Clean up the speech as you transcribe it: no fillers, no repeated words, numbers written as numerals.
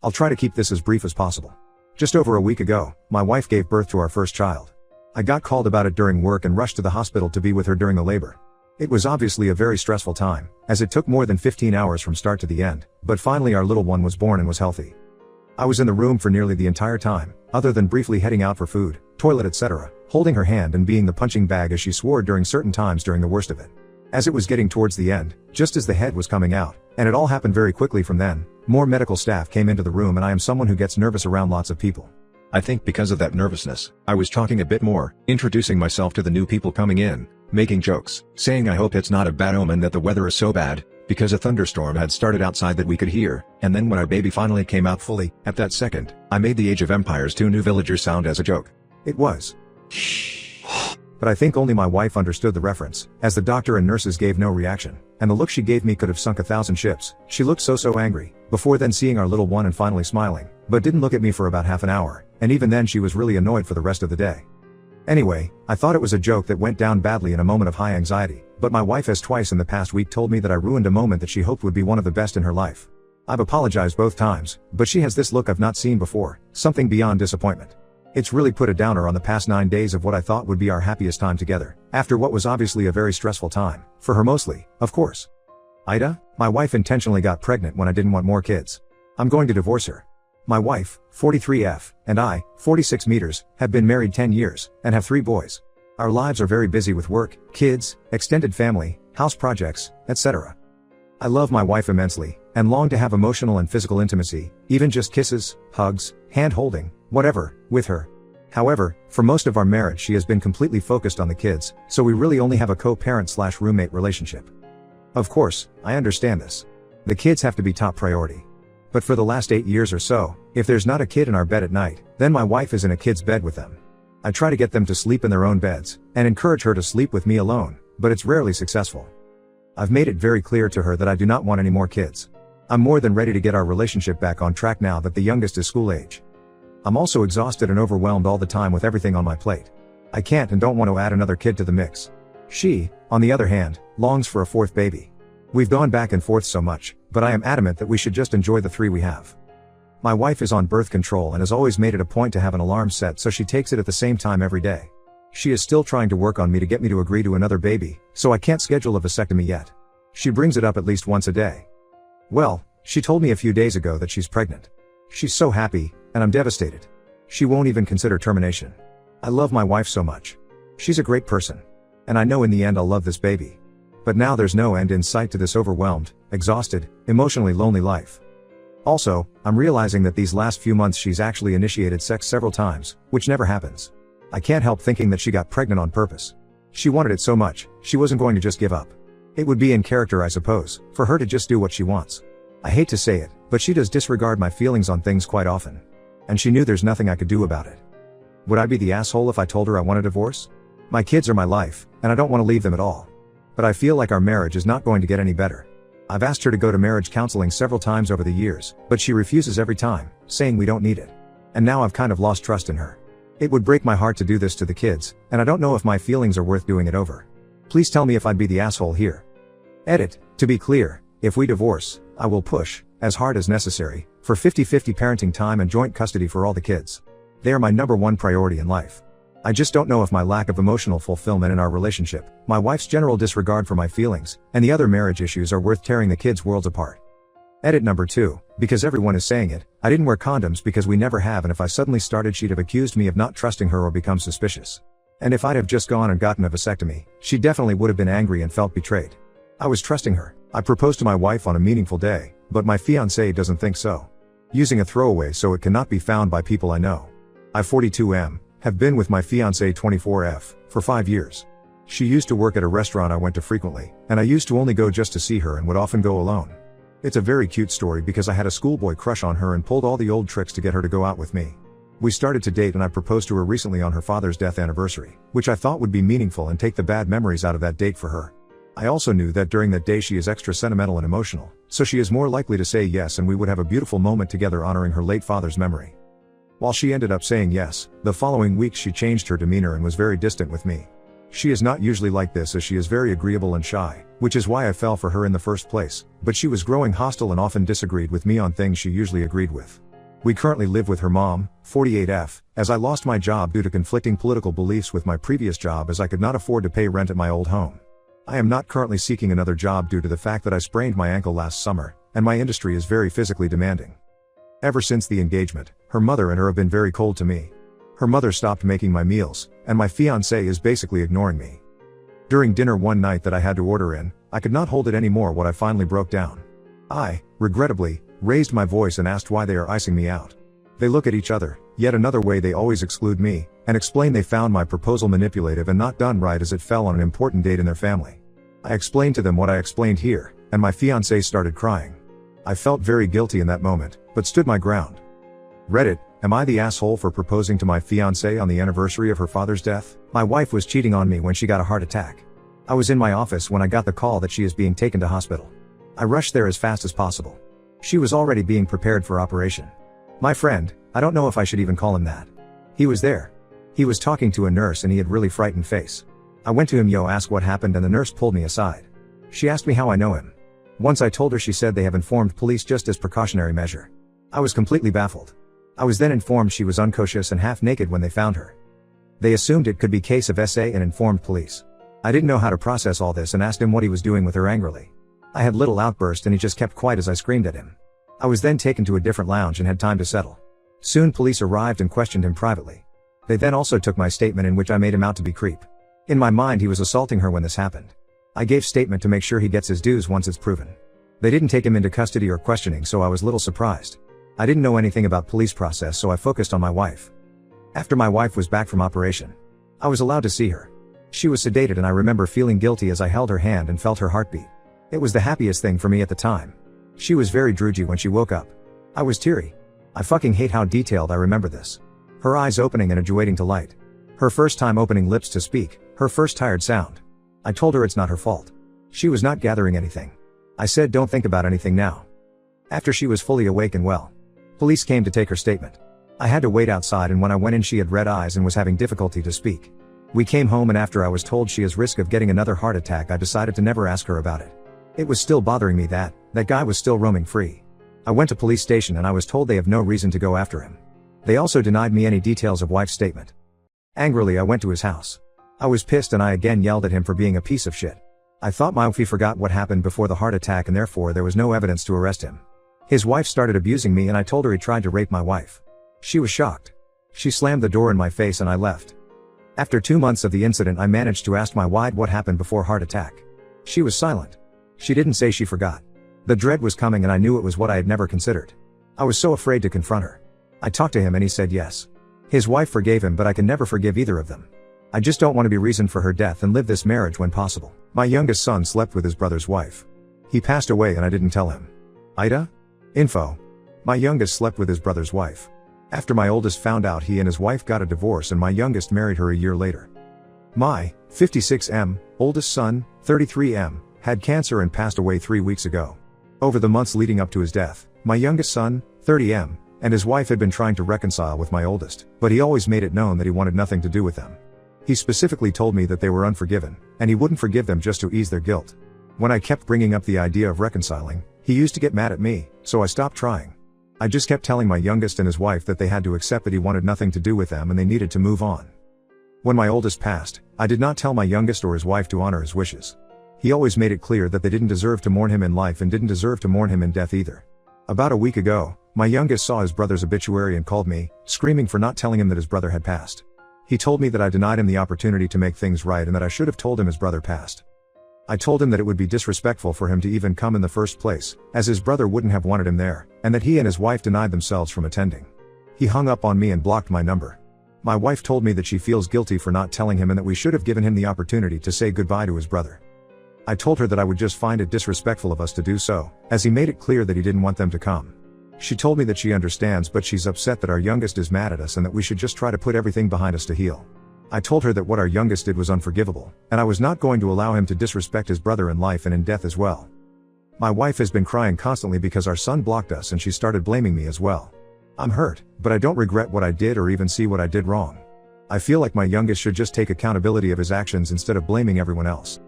I'll try to keep this as brief as possible. Just over a week ago, my wife gave birth to our first child. I got called about it during work and rushed to the hospital to be with her during the labor. It was obviously a very stressful time, as it took more than 15 hours from start to the end, but finally our little one was born and was healthy. I was in the room for nearly the entire time, other than briefly heading out for food, toilet etc., holding her hand and being the punching bag as she swore during certain times during the worst of it. As it was getting towards the end, just as the head was coming out, and it all happened very quickly from then, more medical staff came into the room and I am someone who gets nervous around lots of people. I think because of that nervousness, I was talking a bit more, introducing myself to the new people coming in, making jokes, saying I hope it's not a bad omen that the weather is so bad, because a thunderstorm had started outside that we could hear, and then when our baby finally came out fully, at that second, I made the Age of Empires 2 New Villagers sound as a joke. It was. But I think only my wife understood the reference, as the doctor and nurses gave no reaction, and the look she gave me could have sunk 1,000 ships. She looked so angry, before then seeing our little one and finally smiling, but didn't look at me for about half an hour, and even then she was really annoyed for the rest of the day. Anyway, I thought it was a joke that went down badly in a moment of high anxiety, but my wife has twice in the past week told me that I ruined a moment that she hoped would be one of the best in her life. I've apologized both times, but she has this look I've not seen before, something beyond disappointment. It's really put a downer on the past 9 days of what I thought would be our happiest time together, after what was obviously a very stressful time, for her mostly, of course. Ida, my wife intentionally got pregnant when I didn't want more kids. I'm going to divorce her. My wife, 43F, and I, 46 meters, have been married 10 years, and have 3 boys. Our lives are very busy with work, kids, extended family, house projects, etc. I love my wife immensely, and long to have emotional and physical intimacy, even just kisses, hugs, hand-holding, whatever, with her. However, for most of our marriage she has been completely focused on the kids, so we really only have a co-parent/roommate relationship. Of course, I understand this. The kids have to be top priority. But for the last 8 years or so, if there's not a kid in our bed at night, then my wife is in a kid's bed with them. I try to get them to sleep in their own beds, and encourage her to sleep with me alone, but it's rarely successful. I've made it very clear to her that I do not want any more kids. I'm more than ready to get our relationship back on track now that the youngest is school age. I'm also exhausted and overwhelmed all the time with everything on my plate. I can't and don't want to add another kid to the mix. She, on the other hand, longs for a 4th baby. We've gone back and forth so much, but I am adamant that we should just enjoy the 3 we have. My wife is on birth control and has always made it a point to have an alarm set so she takes it at the same time every day. She is still trying to work on me to get me to agree to another baby, so I can't schedule a vasectomy yet. She brings it up at least once a day. Well, she told me a few days ago that she's pregnant. She's so happy, and I'm devastated. She won't even consider termination. I love my wife so much. She's a great person. And I know in the end I'll love this baby. But now there's no end in sight to this overwhelmed, exhausted, emotionally lonely life. Also, I'm realizing that these last few months she's actually initiated sex several times, which never happens. I can't help thinking that she got pregnant on purpose. She wanted it so much, she wasn't going to just give up. It would be in character I suppose, for her to just do what she wants. I hate to say it, but she does disregard my feelings on things quite often. And she knew there's nothing I could do about it. Would I be the asshole if I told her I want a divorce? My kids are my life, and I don't want to leave them at all. But I feel like our marriage is not going to get any better. I've asked her to go to marriage counseling several times over the years, but she refuses every time, saying we don't need it. And now I've kind of lost trust in her. It would break my heart to do this to the kids, and I don't know if my feelings are worth doing it over. Please tell me if I'd be the asshole here. Edit. To be clear, if we divorce, I will push, as hard as necessary, for 50-50 parenting time and joint custody for all the kids. They are my #1 priority in life. I just don't know if my lack of emotional fulfillment in our relationship, my wife's general disregard for my feelings, and the other marriage issues are worth tearing the kids' worlds apart. Edit number 2, because everyone is saying it, I didn't wear condoms because we never have, and if I suddenly started she'd have accused me of not trusting her or become suspicious. And if I'd have just gone and gotten a vasectomy, she definitely would have been angry and felt betrayed. I was trusting her. I proposed to my wife on a meaningful day, but my fiancé doesn't think so. Using a throwaway so it cannot be found by people I know. I 42M, have been with my fiancé 24F, for 5 years. She used to work at a restaurant I went to frequently, and I used to only go just to see her and would often go alone. It's a very cute story because I had a schoolboy crush on her and pulled all the old tricks to get her to go out with me. We started to date and I proposed to her recently on her father's death anniversary, which I thought would be meaningful and take the bad memories out of that date for her. I also knew that during that day she is extra sentimental and emotional, so she is more likely to say yes and we would have a beautiful moment together honoring her late father's memory. While she ended up saying yes, the following week she changed her demeanor and was very distant with me. She is not usually like this as she is very agreeable and shy, which is why I fell for her in the first place, but she was growing hostile and often disagreed with me on things she usually agreed with. We currently live with her mom, 48F, as I lost my job due to conflicting political beliefs with my previous job as I could not afford to pay rent at my old home. I am not currently seeking another job due to the fact that I sprained my ankle last summer, and my industry is very physically demanding. Ever since the engagement, her mother and her have been very cold to me. Her mother stopped making my meals, and my fiancé is basically ignoring me. During dinner one night that I had to order in, I could not hold it anymore when I finally broke down. I, regrettably, raised my voice and asked why they are icing me out. They look at each other, yet another way they always exclude me, and explain they found my proposal manipulative and not done right as it fell on an important date in their family. I explained to them what I explained here, and my fiancé started crying. I felt very guilty in that moment, but stood my ground. Reddit, am I the asshole for proposing to my fiancé on the anniversary of her father's death? My wife was cheating on me when she got a heart attack. I was in my office when I got the call that she is being taken to hospital. I rushed there as fast as possible. She was already being prepared for operation. My friend, I don't know if I should even call him that. He was there. He was talking to a nurse and he had really frightened face. I went to him, ask what happened, and the nurse pulled me aside. She asked me how I know him. Once I told her, she said they have informed police just as precautionary measure. I was completely baffled. I was then informed she was unconscious and half naked when they found her. They assumed it could be case of SA and informed police. I didn't know how to process all this and asked him what he was doing with her angrily. I had little outburst and he just kept quiet as I screamed at him. I was then taken to a different lounge and had time to settle. Soon police arrived and questioned him privately. They then also took my statement in which I made him out to be creep. In my mind he was assaulting her when this happened. I gave statement to make sure he gets his dues once it's proven. They didn't take him into custody or questioning, so I was little surprised. I didn't know anything about police process, so I focused on my wife. After my wife was back from operation, I was allowed to see her. She was sedated and I remember feeling guilty as I held her hand and felt her heartbeat. It was the happiest thing for me at the time. She was very droopy when she woke up. I was teary. I fucking hate how detailed I remember this. Her eyes opening and adjuating to light. Her first time opening lips to speak, her first tired sound. I told her it's not her fault. She was not gathering anything. I said don't think about anything now. After she was fully awake and well, police came to take her statement. I had to wait outside, and when I went in she had red eyes and was having difficulty to speak. We came home, and after I was told she has risk of getting another heart attack, I decided to never ask her about it. It was still bothering me that guy was still roaming free. I went to police station and I was told they have no reason to go after him. They also denied me any details of wife's statement. Angrily I went to his house. I was pissed and I again yelled at him for being a piece of shit. I thought my wife forgot what happened before the heart attack and therefore there was no evidence to arrest him. His wife started abusing me and I told her he tried to rape my wife. She was shocked. She slammed the door in my face and I left. After 2 months of the incident I managed to ask my wife what happened before heart attack. She was silent. She didn't say she forgot. The dread was coming and I knew it was what I had never considered. I was so afraid to confront her. I talked to him and he said yes. His wife forgave him, but I can never forgive either of them. I just don't want to be reason for her death and live this marriage when possible. My youngest son slept with his brother's wife. He passed away and I didn't tell him. Ida? Info. My youngest slept with his brother's wife. After my oldest found out, he and his wife got a divorce and my youngest married her a year later. My 56M, oldest son, 33M, had cancer and passed away 3 weeks ago. Over the months leading up to his death, my youngest son, 30M, and his wife had been trying to reconcile with my oldest, but he always made it known that he wanted nothing to do with them. He specifically told me that they were unforgiven, and he wouldn't forgive them just to ease their guilt. When I kept bringing up the idea of reconciling, he used to get mad at me, so I stopped trying. I just kept telling my youngest and his wife that they had to accept that he wanted nothing to do with them and they needed to move on. When my oldest passed, I did not tell my youngest or his wife to honor his wishes. He always made it clear that they didn't deserve to mourn him in life and didn't deserve to mourn him in death either. About a week ago, my youngest saw his brother's obituary and called me, screaming for not telling him that his brother had passed. He told me that I denied him the opportunity to make things right and that I should have told him his brother passed. I told him that it would be disrespectful for him to even come in the first place, as his brother wouldn't have wanted him there, and that he and his wife denied themselves from attending. He hung up on me and blocked my number. My wife told me that she feels guilty for not telling him and that we should have given him the opportunity to say goodbye to his brother. I told her that I would just find it disrespectful of us to do so, as he made it clear that he didn't want them to come. She told me that she understands, but she's upset that our youngest is mad at us and that we should just try to put everything behind us to heal. I told her that what our youngest did was unforgivable, and I was not going to allow him to disrespect his brother in life and in death as well. My wife has been crying constantly because our son blocked us and she started blaming me as well. I'm hurt, but I don't regret what I did or even see what I did wrong. I feel like my youngest should just take accountability of his actions instead of blaming everyone else.